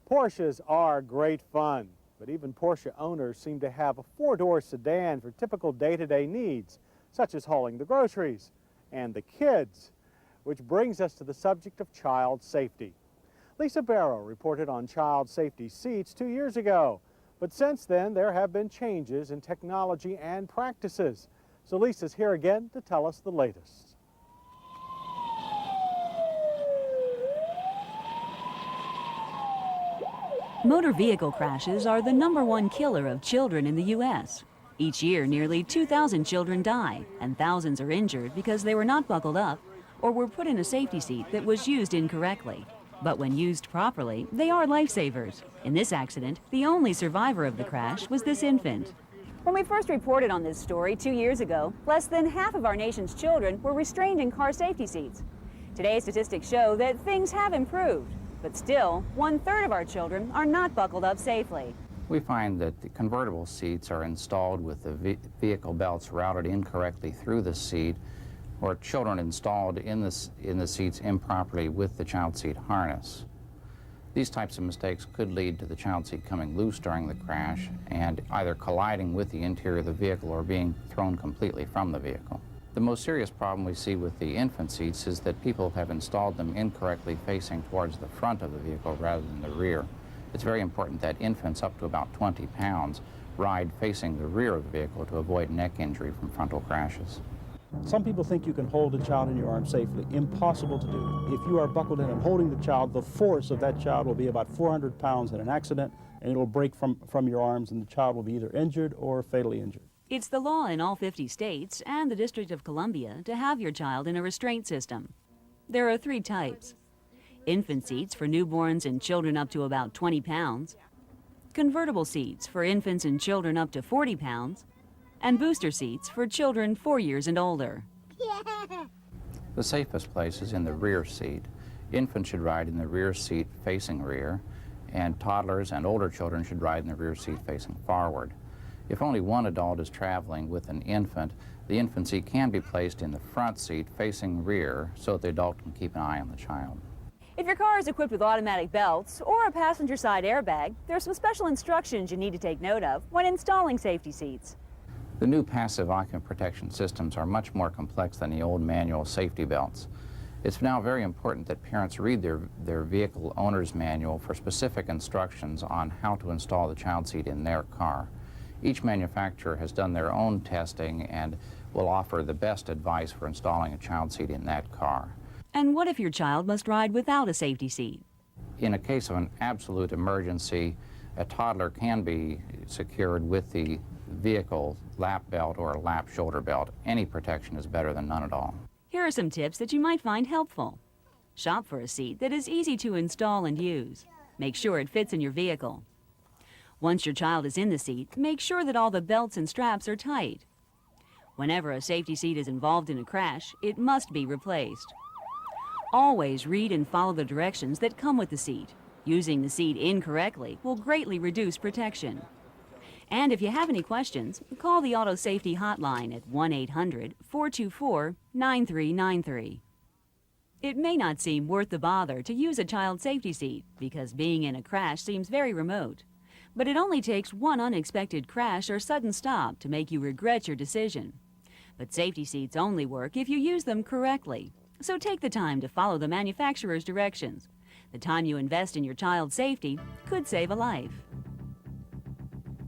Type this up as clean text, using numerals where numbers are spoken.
Porsches are great fun, but even Porsche owners seem to have a four-door sedan for typical day-to-day needs, such as hauling the groceries and the kids, which brings us to the subject of child safety. Lisa Barrow reported on child safety seats 2 years ago, but since then there have been changes in technology and practices. So Lisa's here again to tell us the latest. Motor vehicle crashes are the #1 killer of children in the U.S. Each year, nearly 2,000 children die, and thousands are injured because they were not buckled up or were put in a safety seat that was used incorrectly. But when used properly, they are lifesavers. In this accident, the only survivor of the crash was this infant. When we first reported on this story 2 years ago, less than half of our nation's children were restrained in car safety seats. Today's statistics show that things have improved. But still, 1/3 of our children are not buckled up safely. We find that the convertible seats are installed with the vehicle belts routed incorrectly through the seat, or children installed in the seats improperly with the child seat harness. These types of mistakes could lead to the child seat coming loose during the crash and either colliding with the interior of the vehicle or being thrown completely from the vehicle. The most serious problem we see with the infant seats is that people have installed them incorrectly facing towards the front of the vehicle rather than the rear. It's very important that infants up to about 20 pounds ride facing the rear of the vehicle to avoid neck injury from frontal crashes. Some people think you can hold a child in your arms safely. Impossible to do. If you are buckled in and holding the child, the force of that child will be about 400 pounds in an accident, and it will break from your arms, and the child will be either injured or fatally injured. It's the law in all 50 states and the District of Columbia to have your child in a restraint system. There are 3 types: infant seats for newborns and children up to about 20 pounds, convertible seats for infants and children up to 40 pounds, and booster seats for children 4 years and older. The safest place is in the rear seat. Infants should ride in the rear seat facing rear, and toddlers and older children should ride in the rear seat facing forward. If only one adult is traveling with an infant, the infant seat can be placed in the front seat facing rear so that the adult can keep an eye on the child. If your car is equipped with automatic belts or a passenger side airbag, there are some special instructions you need to take note of when installing safety seats. The new passive occupant protection systems are much more complex than the old manual safety belts. It's now very important that parents read their vehicle owner's manual for specific instructions on how to install the child seat in their car. Each manufacturer has done their own testing and will offer the best advice for installing a child seat in that car. And what if your child must ride without a safety seat? In a case of an absolute emergency, a toddler can be secured with the vehicle lap belt or a lap shoulder belt. Any protection is better than none at all. Here are some tips that you might find helpful. Shop for a seat that is easy to install and use. Make sure it fits in your vehicle. Once your child is in the seat, make sure that all the belts and straps are tight. Whenever a safety seat is involved in a crash, it must be replaced. Always read and follow the directions that come with the seat. Using the seat incorrectly will greatly reduce protection. And if you have any questions, call the Auto Safety Hotline at 1-800-424-9393. It may not seem worth the bother to use a child safety seat because being in a crash seems very remote. But it only takes one unexpected crash or sudden stop to make you regret your decision. But safety seats only work if you use them correctly. So take the time to follow the manufacturer's directions. The time you invest in your child's safety could save a life.